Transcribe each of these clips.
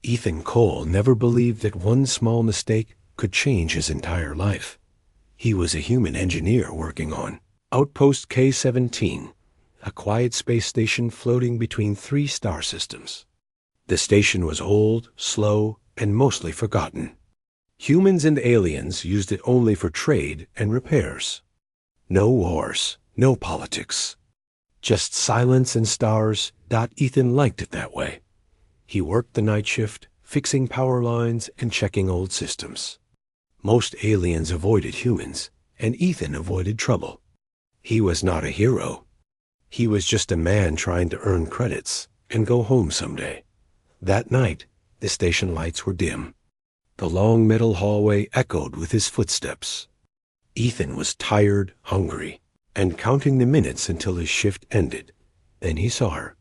Ethan Cole never believed that one small mistake could change his entire life. He was a human engineer working on Outpost K-17, a quiet space station floating between three star systems. The station was old, slow, and mostly forgotten. Humans and aliens used it only for trade and repairs. No wars, no politics. Just silence and stars. Ethan liked it that way. He worked the night shift, fixing power lines and checking old systems. Most aliens avoided humans, and Ethan avoided trouble. He was not a hero. He was just a man trying to earn credits and go home someday. That night, the station lights were dim. The long metal hallway echoed with his footsteps. Ethan was tired, hungry, and counting the minutes until his shift ended. Then he saw her.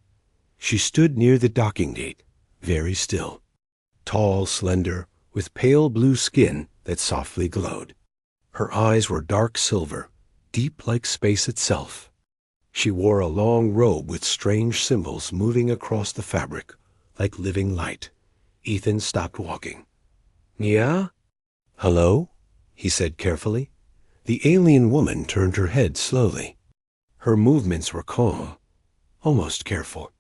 She stood near the docking gate, very still. Tall, slender, with pale blue skin that softly glowed. Her eyes were dark silver, deep like space itself. She wore a long robe with strange symbols moving across the fabric, like living light. Ethan stopped walking. "Yeah? Hello?" he said carefully. The alien woman turned her head slowly. Her movements were calm, almost careful.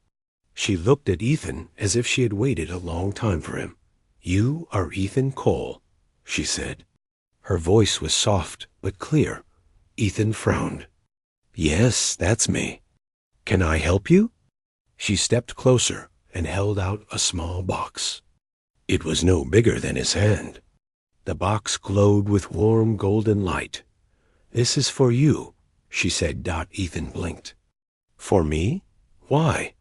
She looked at Ethan as if she had waited a long time for him. "You are Ethan Cole," she said. Her voice was soft but clear. Ethan frowned. "Yes, that's me. Can I help you?" She stepped closer and held out a small box. It was no bigger than his hand. The box glowed with warm golden light. "This is for you," she said. Ethan blinked. "For me? Why?"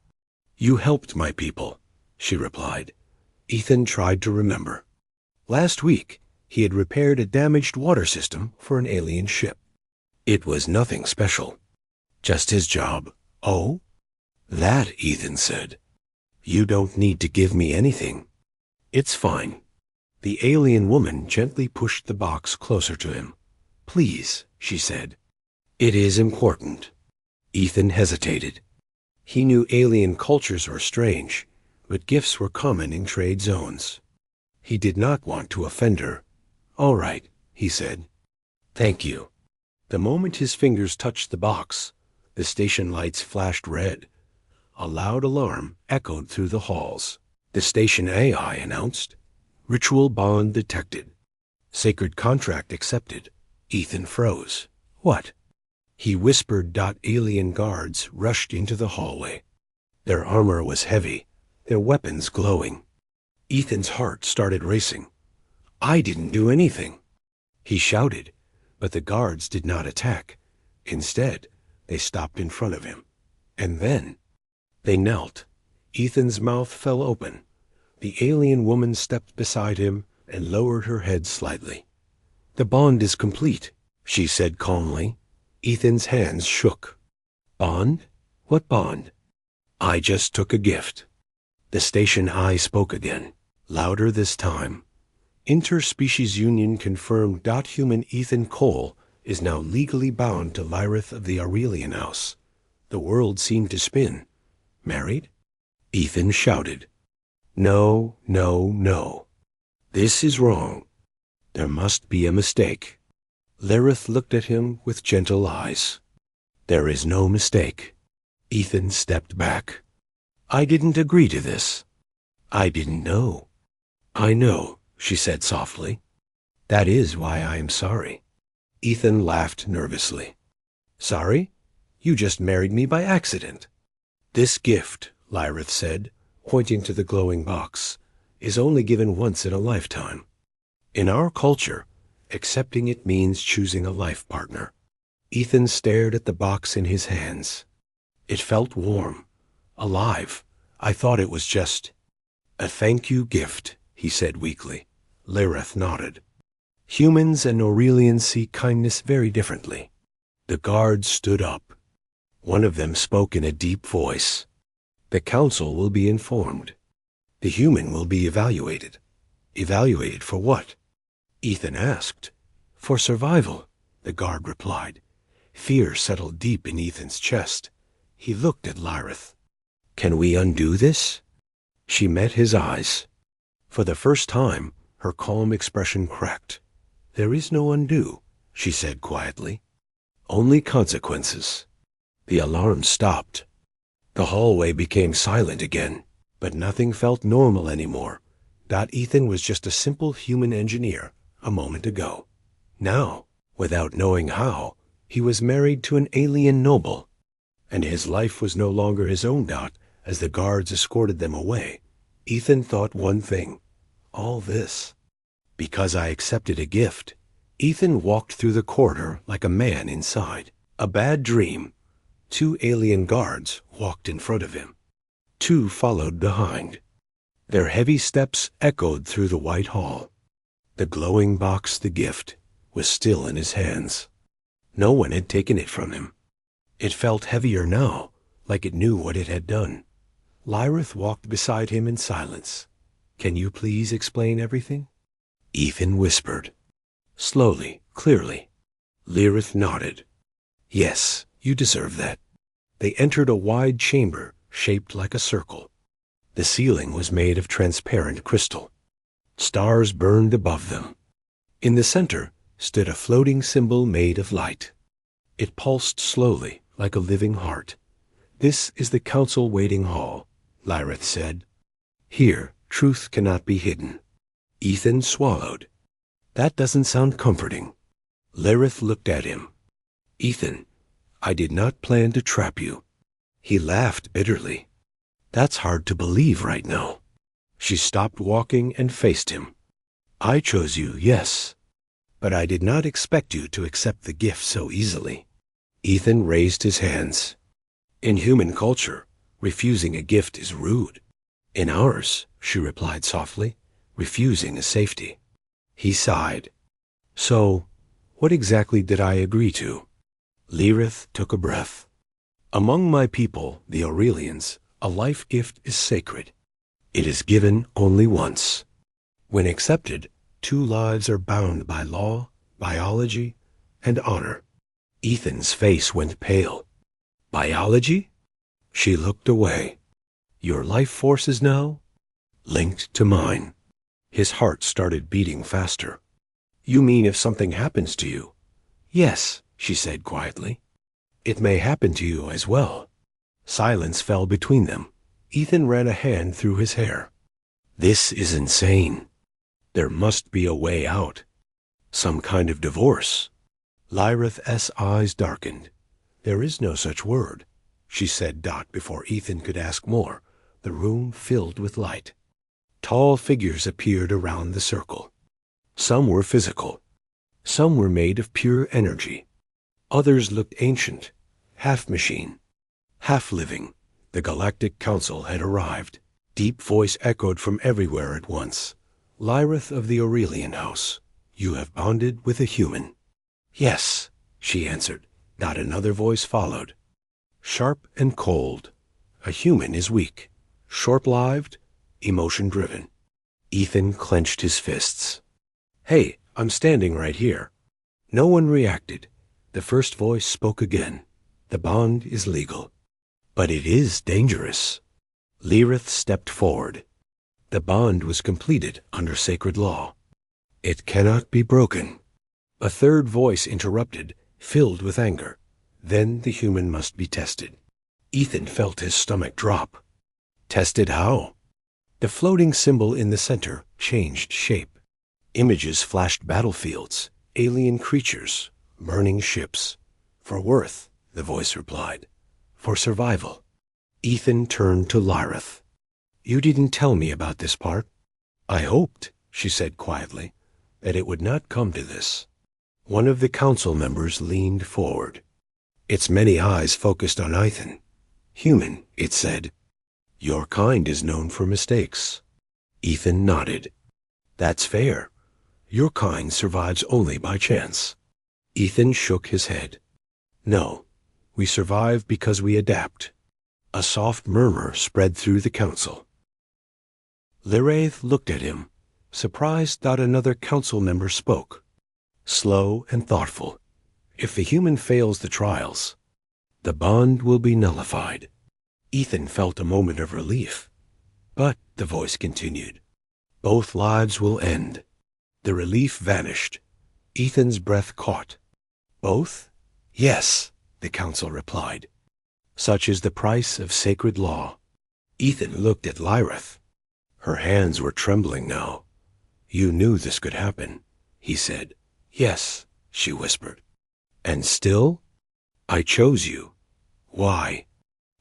"You helped my people," she replied. Ethan tried to remember. Last week, he had repaired a damaged water system for an alien ship. It was nothing special, just his job. "Oh? That," Ethan said. "You don't need to give me anything. It's fine." The alien woman gently pushed the box closer to him. "Please," she said. "It is important." Ethan hesitated. He knew alien cultures were strange, but gifts were common in trade zones. He did not want to offend her. "All right," he said. "Thank you." The moment his fingers touched the box, the station lights flashed red. A loud alarm echoed through the halls. The station AI announced, "Ritual bond detected. Sacred contract accepted." Ethan froze. "What?" He whispered. Alien guards rushed into the hallway. Their armor was heavy, their weapons glowing. Ethan's heart started racing. "I didn't do anything," he shouted, but the guards did not attack. Instead, they stopped in front of him. And then they knelt. Ethan's mouth fell open. The alien woman stepped beside him and lowered her head slightly. "The bond is complete," she said calmly. Ethan's hands shook. "Bond? What bond?" "I just took a gift." The station eye spoke again, louder this time. "Interspecies union confirmed. Human Ethan Cole is now legally bound to Lyrith of the Aurelian House." The world seemed to spin. "Married?" Ethan shouted. "No, no, no. This is wrong. There must be a mistake." Lyrith looked at him with gentle eyes. "There is no mistake." Ethan stepped back. "I didn't agree to this. I didn't know." "I know," she said softly. "That is why I am sorry." Ethan laughed nervously. "Sorry? You just married me by accident." "This gift," Lyrith said, pointing to the glowing box, "is only given once in a lifetime. In our culture, accepting it means choosing a life partner." Ethan stared at the box in his hands. It felt warm, alive. "I thought it was just a thank you gift," he said weakly. Lyrith nodded. "Humans and Aurelians see kindness very differently." The guards stood up. One of them spoke in a deep voice. "The council will be informed. The human will be evaluated." "Evaluated for what?" Ethan asked. "For survival," the guard replied. Fear settled deep in Ethan's chest. He looked at Lyrith. "Can we undo this?" She met his eyes. For the first time, her calm expression cracked. "There is no undo," she said quietly. "Only consequences." The alarm stopped. The hallway became silent again, but nothing felt normal anymore. Ethan was just a simple human engineer a moment ago. Now, without knowing how, he was married to an alien noble, and his life was no longer his own. As the guards escorted them away, Ethan thought one thing: all this because I accepted a gift. Ethan walked through the corridor like a man inside a bad dream. 2 alien guards walked in front of him. 2 followed behind. Their heavy steps echoed through the white hall. The glowing box, the gift, was still in his hands. No one had taken it from him. It felt heavier now, like it knew what it had done. Lyrith walked beside him in silence. "Can you please explain everything?" Ethan whispered. Slowly, clearly. Lyrith nodded. "Yes, you deserve that." They entered a wide chamber shaped like a circle. The ceiling was made of transparent crystal. Stars burned above them. In the center stood a floating symbol made of light. It pulsed slowly, like a living heart. "This is the council waiting hall," Lyrith said. "Here, truth cannot be hidden." Ethan swallowed. "That doesn't sound comforting." Lyrith looked at him. "Ethan, I did not plan to trap you." He laughed bitterly. "That's hard to believe right now." She stopped walking and faced him. "I chose you, yes, but I did not expect you to accept the gift so easily." Ethan raised his hands. "In human culture, refusing a gift is rude." "In ours," she replied softly, "refusing is safety." He sighed. "So, what exactly did I agree to?" Lyrith took a breath. "Among my people, the Aurelians, a life gift is sacred. It is given only once. When accepted, 2 lives are bound by law, biology, and honor." Ethan's face went pale. "Biology?" She looked away. "Your life force is now linked to mine." His heart started beating faster. "You mean if something happens to you?" "Yes," she said quietly. "It may happen to you as well." Silence fell between them. Ethan ran a hand through his hair. "This is insane. There must be a way out. Some kind of divorce." Lyrith's eyes darkened. "There is no such word," she said. Before Ethan could ask more, the room filled with light. Tall figures appeared around the circle. Some were physical. Some were made of pure energy. Others looked ancient, half machine, half living. The Galactic Council had arrived. Deep voice echoed from everywhere at once. "Lyrith of the Aurelian House, you have bonded with a human." "Yes," she answered. Not another voice followed. "Sharp and cold. A human is weak, short-lived, emotion-driven." Ethan clenched his fists. "Hey, I'm standing right here." No one reacted. The first voice spoke again. "The bond is legal, but it is dangerous." Lyrith stepped forward. "The bond was completed under sacred law. It cannot be broken." A third voice interrupted, filled with anger. "Then the human must be tested." Ethan felt his stomach drop. "Tested how?" The floating symbol in the center changed shape. Images flashed: battlefields, alien creatures, burning ships. "For worth," the voice replied. "For survival." Ethan turned to Lyrith. "You didn't tell me about this part." "I hoped," she said quietly, "that it would not come to this." One of the council members leaned forward. Its many eyes focused on Ethan. "Human," it said. "Your kind is known for mistakes." Ethan nodded. "That's fair. Your kind survives only by chance." Ethan shook his head. "No, we survive because we adapt." A soft murmur spread through the council. Lyrith looked at him, surprised that another council member spoke. Slow and thoughtful. "If the human fails the trials, the bond will be nullified." Ethan felt a moment of relief. "But," the voice continued, Both lives will end. The relief vanished. Ethan's breath caught. Both? Yes, the council replied. Such is the price of sacred law. Ethan looked at Lyrith. Her hands were trembling now. You knew this could happen, he said. Yes, she whispered. And still? I chose you. Why?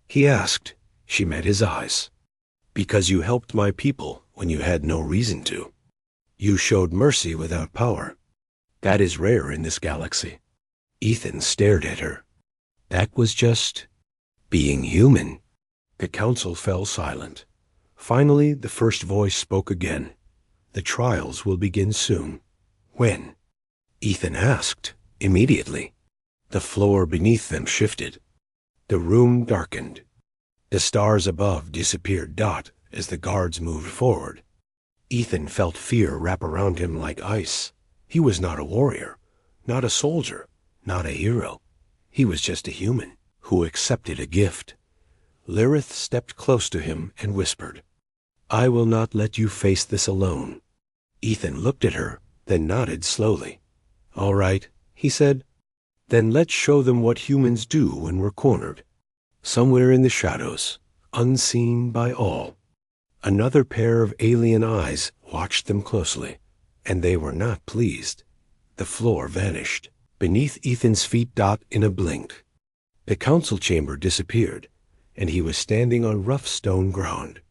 He asked. She met his eyes. Because you helped my people when you had no reason to. You showed mercy without power. That is rare in this galaxy. Ethan stared at her. That was just being human. The council fell silent. Finally, the first voice spoke again. The trials will begin soon. When? Ethan asked. Immediately. The floor beneath them shifted. The room darkened. The stars above disappeared as the guards moved forward. Ethan felt fear wrap around him like ice. He was not a warrior, not a soldier, not a hero. He was just a human who accepted a gift. Lyrith stepped close to him and whispered, I will not let you face this alone. Ethan looked at her, then nodded slowly. All right, he said. Then let's show them what humans do when we're cornered. Somewhere in the shadows, unseen by all, another pair of alien eyes watched them closely, and they were not pleased. The floor vanished. Beneath Ethan's feet in a blink. The council chamber disappeared, and he was standing on rough stone ground.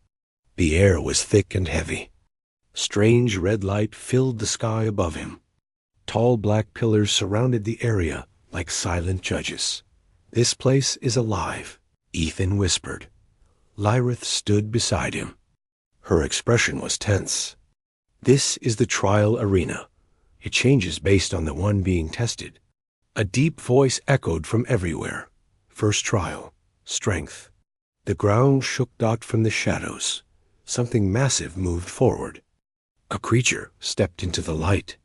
The air was thick and heavy. Strange red light filled the sky above him. Tall black pillars surrounded the area like silent judges. This place is alive, Ethan whispered. Lyrith stood beside him. Her expression was tense. This is the trial arena. It changes based on the one being tested. A deep voice echoed from everywhere. First trial, strength. The ground shook from the shadows. Something massive moved forward. A creature stepped into the light.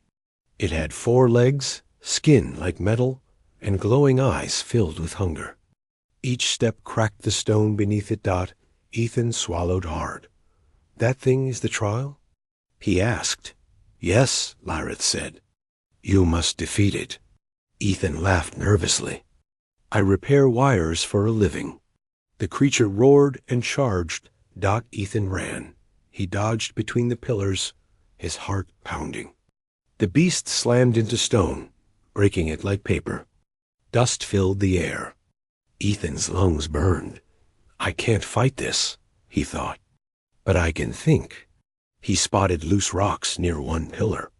It had 4 legs, skin like metal, and glowing eyes filled with hunger. Each step cracked the stone beneath it. Ethan swallowed hard. That thing is the trial? He asked. Yes, Lyrith said. You must defeat it. Ethan laughed nervously. I repair wires for a living. The creature roared and charged. Ethan ran. He dodged between the pillars, his heart pounding. The beast slammed into stone, breaking it like paper. Dust filled the air. Ethan's lungs burned. I can't fight this, he thought. But I can think. He spotted loose rocks near one pillar.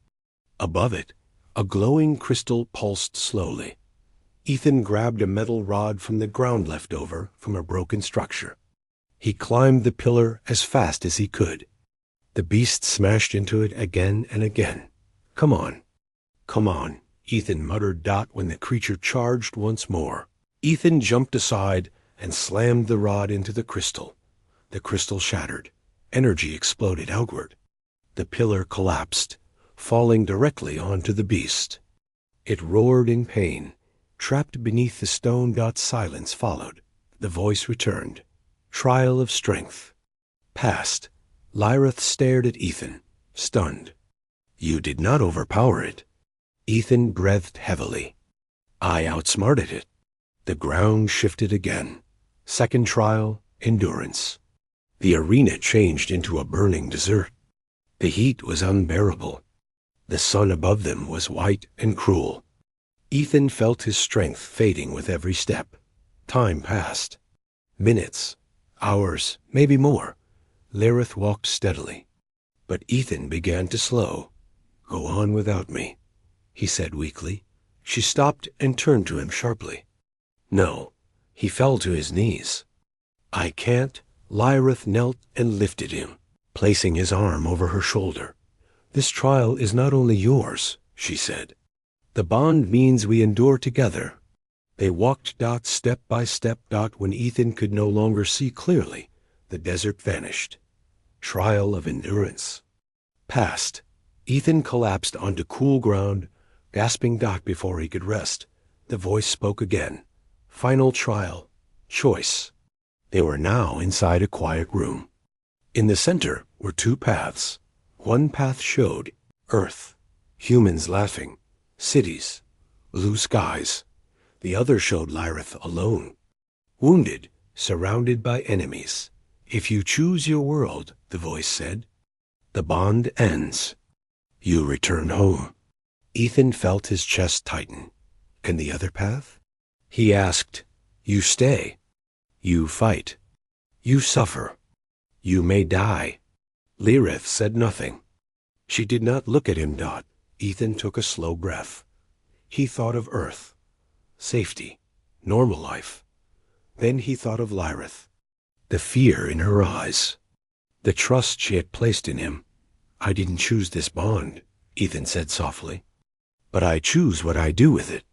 Above it, a glowing crystal pulsed slowly. Ethan grabbed a metal rod from the ground left over from a broken structure. He climbed the pillar as fast as he could. The beast smashed into it again and again. Come on. Come on, Ethan muttered. When the creature charged once more. Ethan jumped aside and slammed the rod into the crystal. The crystal shattered. Energy exploded outward. The pillar collapsed, falling directly onto the beast. It roared in pain. Trapped beneath the stone. Silence followed. The voice returned. Trial of strength. Passed. Lyrith stared at Ethan, stunned. You did not overpower it. Ethan breathed heavily. I outsmarted it. The ground shifted again. Second trial, endurance. The arena changed into a burning desert. The heat was unbearable. The sun above them was white and cruel. Ethan felt his strength fading with every step. Time passed. Minutes, hours, maybe more. Lyrith walked steadily. But Ethan began to slow. Go on without me, he said weakly. She stopped and turned to him sharply. No. He fell to his knees. I can't. Lyrith knelt and lifted him, placing his arm over her shoulder. This trial is not only yours, she said. The bond means we endure together. They walked step by step. When Ethan could no longer see clearly, the desert vanished. Trial of endurance. Passed. Ethan collapsed onto cool ground, gasping before he could rest. The voice spoke again. Final trial. Choice. They were now inside a quiet room. In the center were 2 paths. One path showed Earth, humans laughing, cities, blue skies. The other showed Lyrith alone, wounded, surrounded by enemies. If you choose your world, the voice said, the bond ends. You return home. Ethan felt his chest tighten. And the other path? He asked, you stay. You fight. You suffer. You may die. Lyrith said nothing. She did not look at him. Ethan took a slow breath. He thought of Earth, safety, normal life. Then he thought of Lyrith, the fear in her eyes, the trust she had placed in him. I didn't choose this bond, Ethan said softly, but I choose what I do with it.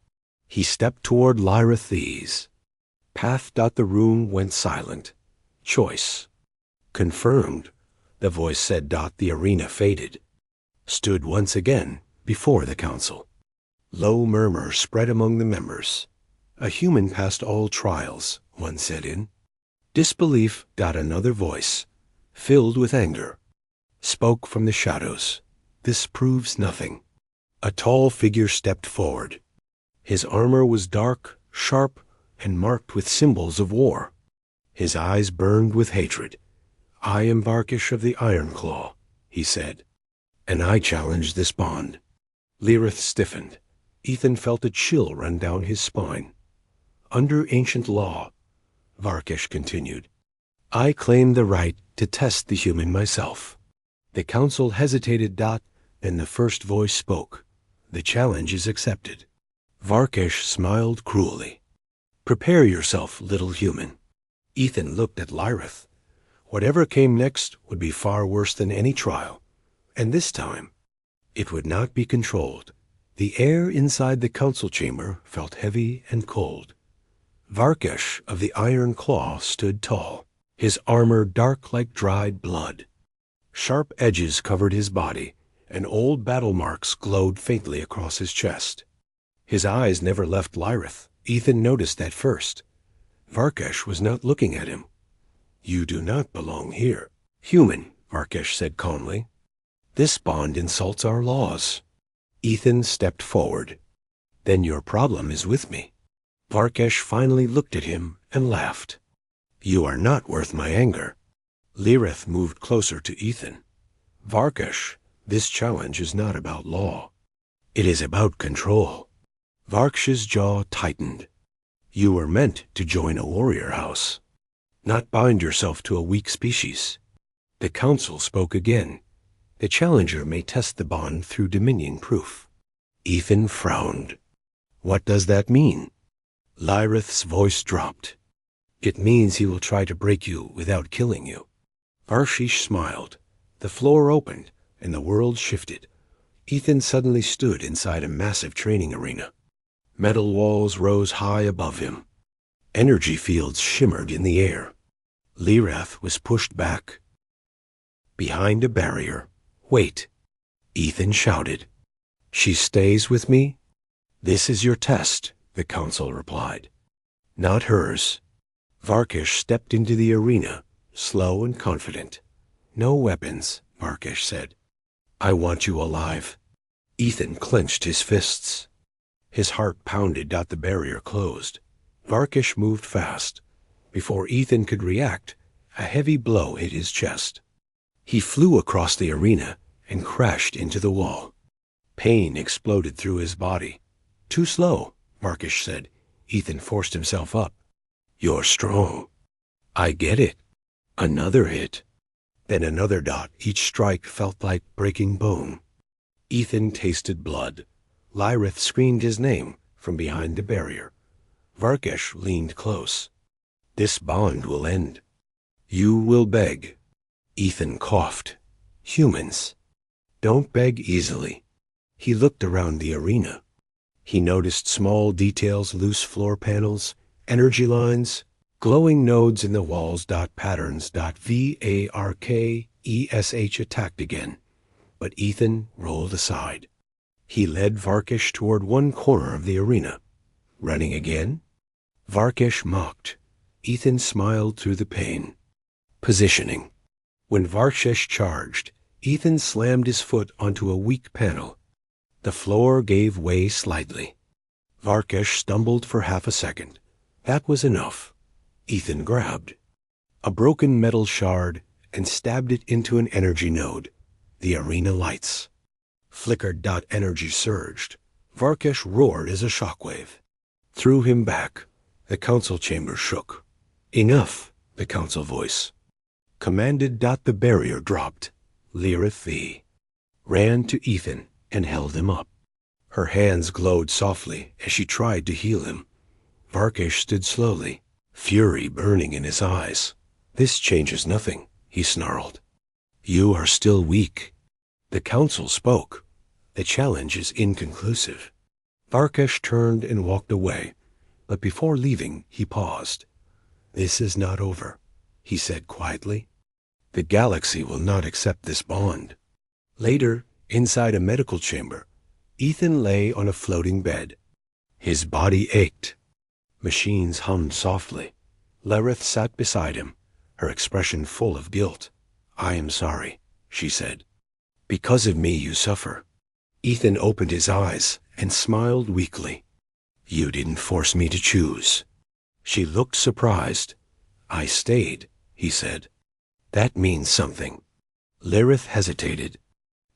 He stepped toward Lyrith These. Path. The room went silent. Choice. Confirmed, the voice said. The arena faded. Stood once again before the council. Low murmur spread among the members. A human past all trials, one said in. Disbelief. Another voice, filled with anger, spoke from the shadows. This proves nothing. A tall figure stepped forward. His armor was dark, sharp, and marked with symbols of war. His eyes burned with hatred. I am Varkish of the Iron Claw, he said, and I challenge this bond. Lyrith stiffened. Ethan felt a chill run down his spine. Under ancient law, Varkish continued, I claim the right to test the human myself. The council hesitated. Then the first voice spoke. The challenge is accepted. Varkish smiled cruelly. Prepare yourself, little human. Ethan looked at Lyrith. Whatever came next would be far worse than any trial. And this time, it would not be controlled. The air inside the council chamber felt heavy and cold. Varkish of the Iron Claw stood tall, his armor dark like dried blood. Sharp edges covered his body, and old battle marks glowed faintly across his chest. His eyes never left Lyrith. Ethan noticed that first. Varkish was not looking at him. You do not belong here. Human, Varkish said calmly. This bond insults our laws. Ethan stepped forward. Then your problem is with me. Varkish finally looked at him and laughed. You are not worth my anger. Lyrith moved closer to Ethan. Varkish, this challenge is not about law. It is about control. Varkish's jaw tightened. You were meant to join a warrior house, not bind yourself to a weak species. The council spoke again. The challenger may test the bond through dominion proof. Ethan frowned. What does that mean? Lyrith's voice dropped. It means he will try to break you without killing you. Varkish smiled. The floor opened, and the world shifted. Ethan suddenly stood inside a massive training arena. Metal walls rose high above him. Energy fields shimmered in the air. Lyrith was pushed back. Behind a barrier. Wait, Ethan shouted. She stays with me? This is your test, the council replied. Not hers. Varkish stepped into the arena, slow and confident. No weapons, Varkish said. I want you alive. Ethan clenched his fists. His heart pounded. The barrier closed. Varkish moved fast. Before Ethan could react, a heavy blow hit his chest. He flew across the arena and crashed into the wall. Pain exploded through his body. Too slow, Varkish said. Ethan forced himself up. You're strong. I get it. Another hit. Then another. Each strike felt like breaking bone. Ethan tasted blood. Lyrith screamed his name from behind the barrier. Varkish leaned close. This bond will end. You will beg. Ethan coughed. Humans don't beg easily. He looked around the arena. He noticed small details, loose floor panels, energy lines, glowing nodes in the walls. Patterns. Varkesh attacked again, but Ethan rolled aside. He led Varkish toward one corner of the arena. Running again? Varkish mocked. Ethan smiled through the pain. Positioning. When Varkish charged, Ethan slammed his foot onto a weak panel. The floor gave way slightly. Varkesh stumbled for half a second. That was enough. Ethan grabbed a broken metal shard and stabbed it into an energy node. The arena lights flickered. Energy surged. Varkesh roared as a shockwave threw him back. The council chamber shook. Enough, the council voice commanded. The barrier dropped. Lirith V ran to Ethan and held him up. Her hands glowed softly as she tried to heal him. Varkesh stood slowly, fury burning in his eyes. This changes nothing, he snarled. You are still weak. The council spoke. The challenge is inconclusive. Varkesh turned and walked away, but before leaving, he paused. This is not over, he said quietly. The galaxy will not accept this bond. Later, inside a medical chamber, Ethan lay on a floating bed. His body ached. Machines hummed softly. Lirith sat beside him, her expression full of guilt. I am sorry, she said. Because of me you suffer. Ethan opened his eyes and smiled weakly. You didn't force me to choose. She looked surprised. I stayed, he said. That means something. Lirith hesitated,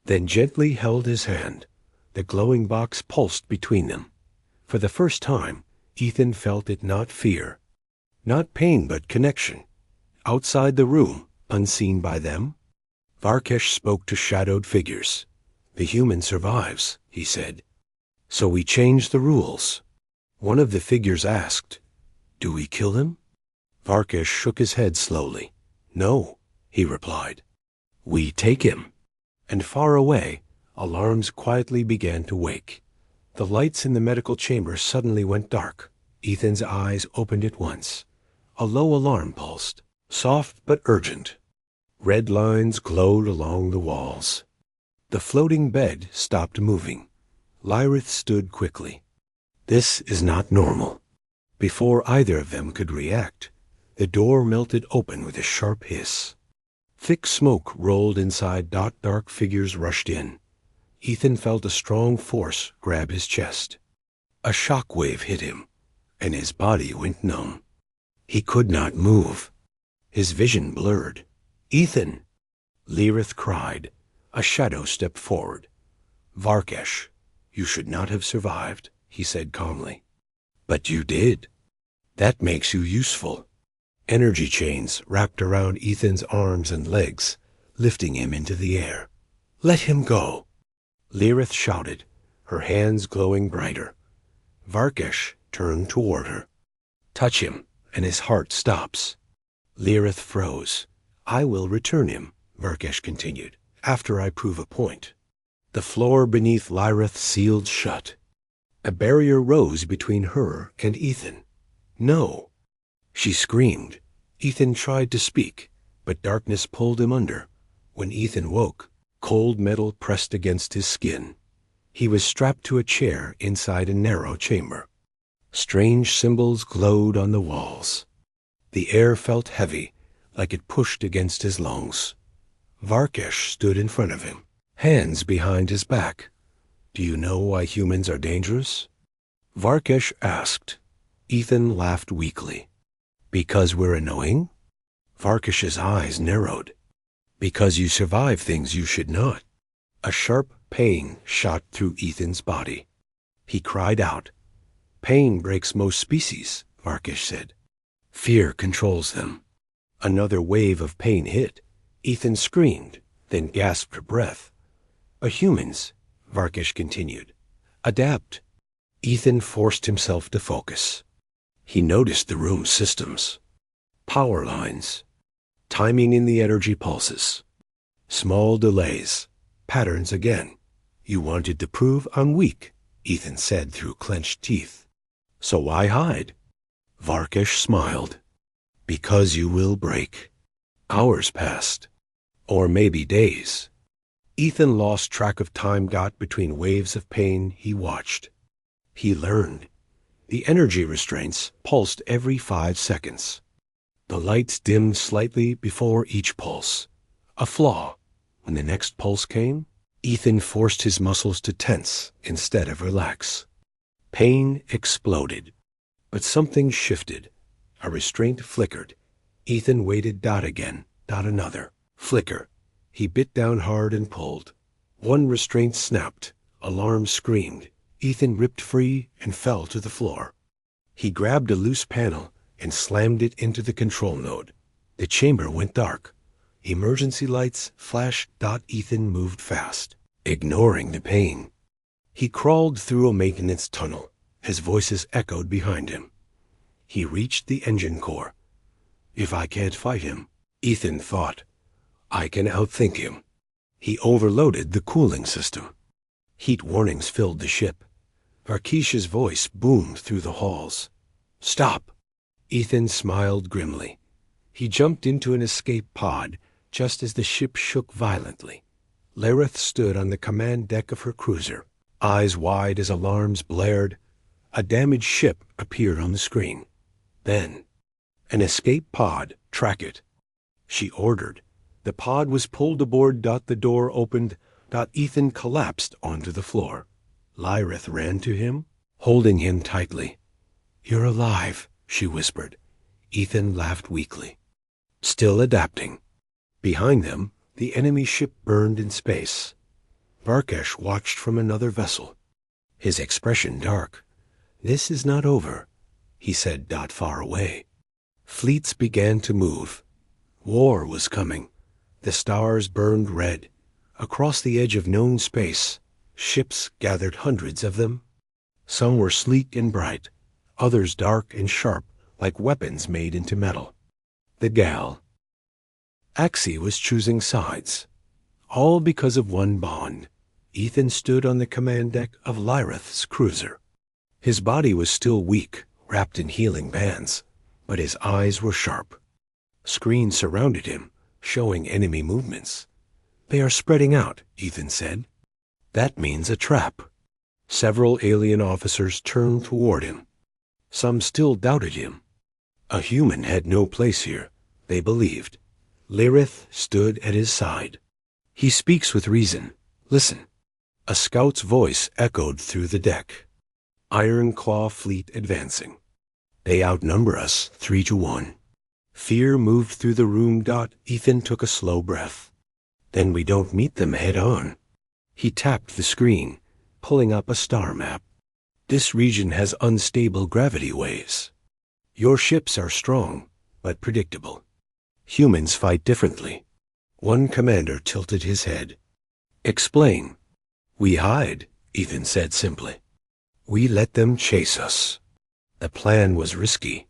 then gently held his hand. The glowing box pulsed between them. For the first time, Ethan felt it, not fear, not pain, but connection. Outside the room, unseen by them, Varkesh spoke to shadowed figures. The human survives, he said. So we changed the rules. One of the figures asked, do we kill him? Varkesh shook his head slowly. No, he replied. We take him. And far away, alarms quietly began to wake. The lights in the medical chamber suddenly went dark. Ethan's eyes opened at once. A low alarm pulsed, soft but urgent. Red lines glowed along the walls. The floating bed stopped moving. Lirith stood quickly. This is not normal. Before either of them could react, the door melted open with a sharp hiss. Thick smoke rolled inside. Dark figures rushed in. Ethan felt a strong force grab his chest. A shock wave hit him, and his body went numb. He could not move. His vision blurred. Ethan! Lirith cried. A shadow stepped forward. Varkesh, you should not have survived, he said calmly. But you did. That makes you useful. Energy chains wrapped around Ethan's arms and legs, lifting him into the air. Let him go. Lirith shouted, her hands glowing brighter. Varkesh turned toward her. Touch him, and his heart stops. Lirith froze. I will return him, Varkesh continued, after I prove a point. The floor beneath Lirith sealed shut. A barrier rose between her and Ethan. No. She screamed. Ethan tried to speak, but darkness pulled him under. When Ethan woke, cold metal pressed against his skin. He was strapped to a chair inside a narrow chamber. Strange symbols glowed on the walls. The air felt heavy, like it pushed against his lungs. Varkesh stood in front of him, hands behind his back. Do you know why humans are dangerous? Varkesh asked. Ethan laughed weakly. Because we're annoying? Varkesh's eyes narrowed. Because you survive things you should not. A sharp pain shot through Ethan's body. He cried out. Pain breaks most species, Varkesh said. Fear controls them. Another wave of pain hit. Ethan screamed, then gasped for breath. But humans, Varkesh continued, adapt. Ethan forced himself to focus. He noticed the room's systems. Power lines. Timing in the energy pulses. Small delays. Patterns again. You wanted to prove I'm weak, Ethan said through clenched teeth. So why hide? Varkesh smiled. Because you will break. Hours passed. Or maybe days. Ethan lost track of time. Between waves of pain he watched. He learned. The energy restraints pulsed every 5 seconds. The lights dimmed slightly before each pulse. A flaw. When the next pulse came, Ethan forced his muscles to tense instead of relax. Pain exploded, but something shifted. A restraint flickered. Ethan waited. Dot again. Dot another. Flicker. He bit down hard and pulled. One restraint snapped. Alarm screamed. Ethan ripped free and fell to the floor. He grabbed a loose panel and slammed it into the control node. The chamber went dark. Emergency lights flashed. Ethan moved fast, ignoring the pain. He crawled through a maintenance tunnel. His voices echoed behind him. He reached the engine core. If I can't fight him, Ethan thought, I can outthink him. He overloaded the cooling system. Heat warnings filled the ship. Varkish's voice boomed through the halls. Stop! Ethan smiled grimly. He jumped into an escape pod just as the ship shook violently. Lareth stood on the command deck of her cruiser, eyes wide as alarms blared. A damaged ship appeared on the screen. Then, an escape pod. Track it. She ordered. The pod was pulled aboard. The door opened. Ethan collapsed onto the floor. Lyrith ran to him, holding him tightly. You're alive, she whispered. Ethan laughed weakly. Still adapting. Behind them, the enemy ship burned in space. Varkesh watched from another vessel, his expression dark. This is not over, he said. Far away. Fleets began to move. War was coming. The stars burned red. Across the edge of known space, ships gathered, hundreds of them. Some were sleek and bright, others dark and sharp, like weapons made into metal. The gal. Axie was choosing sides, all because of one bond. Ethan stood on the command deck of Lyrith's cruiser. His body was still weak, wrapped in healing bands, but his eyes were sharp. Screens surrounded him, showing enemy movements. They are spreading out, Ethan said. That means a trap. Several alien officers turned toward him. Some still doubted him. A human had no place here, they believed. Lyrith stood at his side. He speaks with reason. Listen. A scout's voice echoed through the deck. Iron Claw fleet advancing. They outnumber us 3-1. Fear moved through the room. Ethan took a slow breath. Then we don't meet them head on. He tapped the screen, pulling up a star map. This region has unstable gravity waves. Your ships are strong, but predictable. Humans fight differently. One commander tilted his head. Explain. We hide, Ethan said simply. We let them chase us. The plan was risky.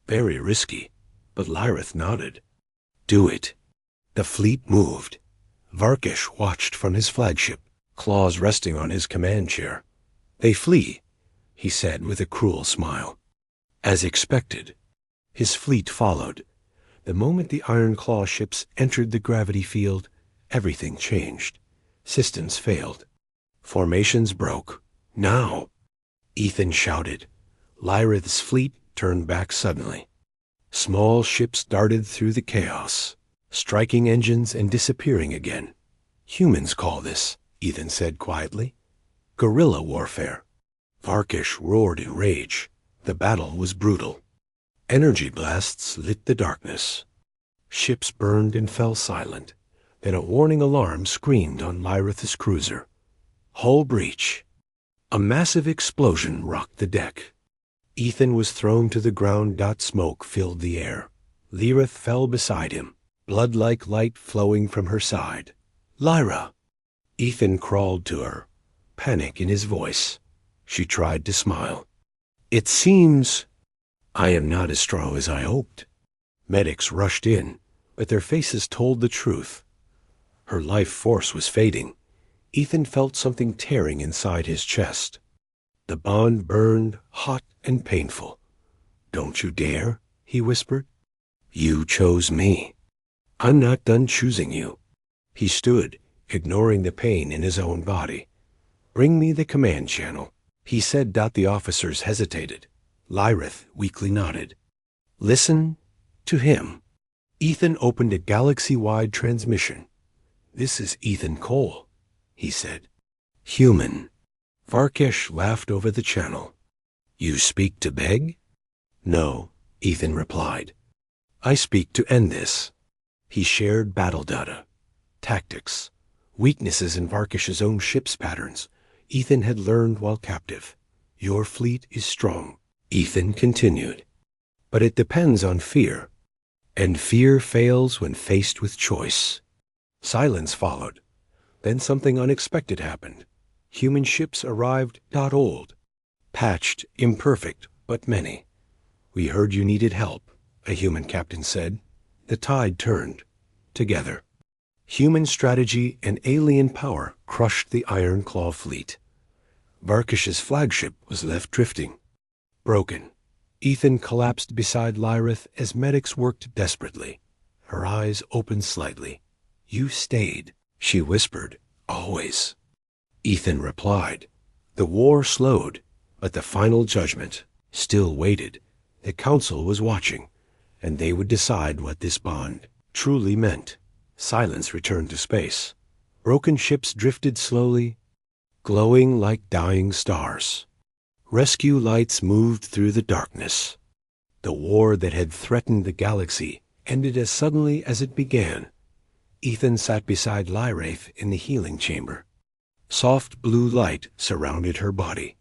Very risky, but Lyrith nodded. Do it. The fleet moved. Varkesh watched from his flagship, claws resting on his command chair. They flee, he said with a cruel smile. As expected. His fleet followed. The moment the Iron Claw ships entered the gravity field, everything changed. Systems failed. Formations broke. Now! Ethan shouted. Lyrith's fleet turned back suddenly. Small ships darted through the chaos, striking engines and disappearing again. Humans call this, Ethan said quietly, guerrilla warfare. Varkesh roared in rage. The battle was brutal. Energy blasts lit the darkness. Ships burned and fell silent. Then a warning alarm screamed on Lyrith's cruiser. Hull breach. A massive explosion rocked the deck. Ethan was thrown to the ground. Smoke filled the air. Lyrith fell beside him, blood-like light flowing from her side. Lyra! Ethan crawled to her, panic in his voice. She tried to smile. It seems I am not as strong as I hoped. Medics rushed in, but their faces told the truth. Her life force was fading. Ethan felt something tearing inside his chest. The bond burned, hot and painful. Don't you dare, he whispered. You chose me. I'm not done choosing you. He stood, ignoring the pain in his own body. Bring me the command channel, he said. The officers hesitated. Lyrith weakly nodded. Listen to him. Ethan opened a galaxy-wide transmission. "This is Ethan Cole," he said. "Human." Varkesh laughed over the channel. "You speak to beg?" "No," Ethan replied. "I speak to end this." He shared battle data, tactics, weaknesses in Varkesh's own ship's patterns Ethan had learned while captive. "Your fleet is strong," Ethan continued, "but it depends on fear, and fear fails when faced with choice." Silence followed. Then something unexpected happened. Human ships arrived, not old, patched, imperfect, but many. "We heard you needed help," a human captain said. The tide turned. Together, human strategy and alien power crushed the Iron Claw fleet. Varkesh's flagship was left drifting, broken. Ethan collapsed beside Lyrith as medics worked desperately. Her eyes opened slightly. "You stayed," she whispered. "Always." Ethan replied. The war slowed, but the final judgment still waited. The council was watching, and they would decide what this bond truly meant. Silence returned to space. Broken ships drifted slowly, glowing like dying stars. Rescue lights moved through the darkness. The war that had threatened the galaxy ended as suddenly as it began. Ethan sat beside Lyrith in the healing chamber. Soft blue light surrounded her body.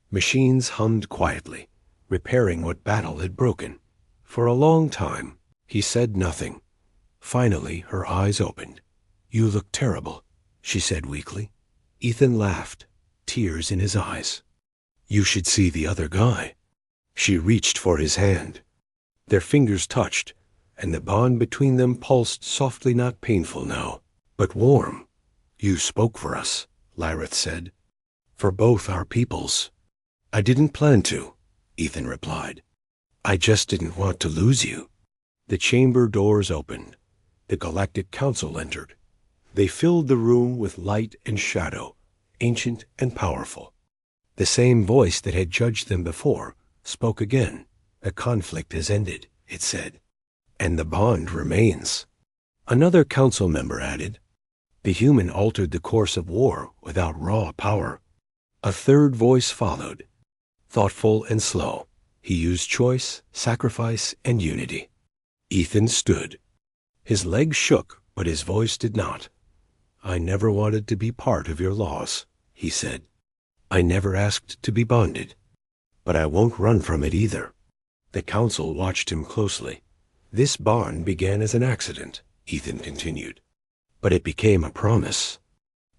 Machines hummed quietly, repairing what battle had broken. For a long time, he said nothing. Finally, her eyes opened. "You look terrible," she said weakly. Ethan laughed, tears in his eyes. "You should see the other guy." She reached for his hand. Their fingers touched, and the bond between them pulsed softly, not painful now, but warm. "You spoke for us," Lyrith said. "For both our peoples." "I didn't plan to," Ethan replied. "I just didn't want to lose you." The chamber doors opened. The Galactic Council entered. They filled the room with light and shadow, ancient and powerful. The same voice that had judged them before spoke again. "The conflict has ended," it said, "and the bond remains." Another council member added, "The human altered the course of war without raw power." A third voice followed, thoughtful and slow. He used choice, sacrifice, and unity. Ethan stood. His legs shook, but his voice did not. "I never wanted to be part of your laws," he said. "I never asked to be bonded, but I won't run from it either." The council watched him closely. "This bond began as an accident," Ethan continued, "but it became a promise.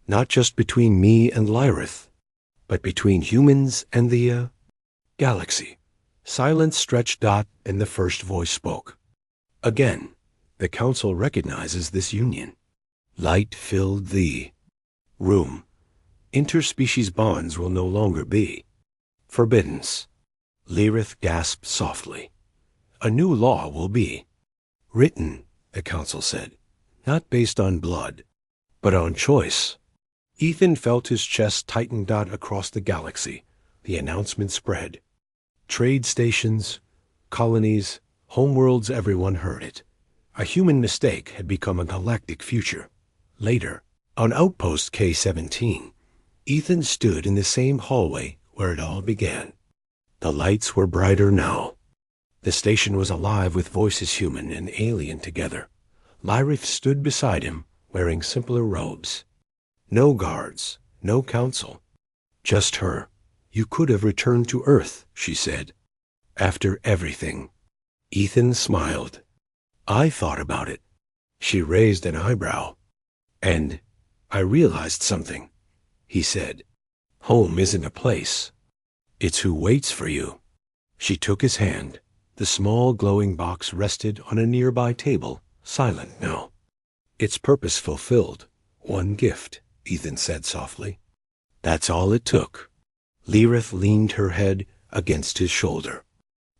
Not just between me and Lyrith, but between humans and the galaxy." Silence stretched out, and the first voice spoke. "Again, the council recognizes this union." Light filled the room. "Interspecies bonds will no longer be forbiddens." Lyrith gasped softly. "A new law will be written," the council said, "not based on blood, but on choice." Ethan felt his chest tighten out across the galaxy. The announcement spread. Trade stations, colonies, homeworlds, everyone heard it. A human mistake had become a galactic future. Later, on Outpost K-17, Ethan stood in the same hallway where it all began. The lights were brighter now. The station was alive with voices human and alien together. Lyrith stood beside him, wearing simpler robes. No guards, no council, just her. "You could have returned to Earth," she said. "After everything." Ethan smiled. "I thought about it." She raised an eyebrow. "And I realized something," he said. "Home isn't a place. It's who waits for you." She took his hand. The small glowing box rested on a nearby table, silent now. "Its purpose fulfilled. One gift," Ethan said softly. "That's all it took." Lyrith leaned her head against his shoulder.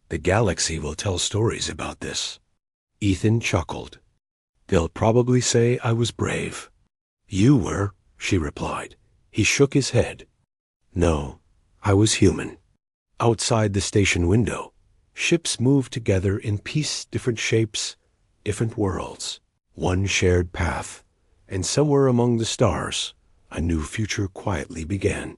"The galaxy will tell stories about this." Ethan chuckled. "They'll probably say I was brave." "You were," she replied. He shook his head. "No, I was human." Outside the station window, ships moved together in peace, different shapes, different worlds. One shared path. And somewhere among the stars, a new future quietly began.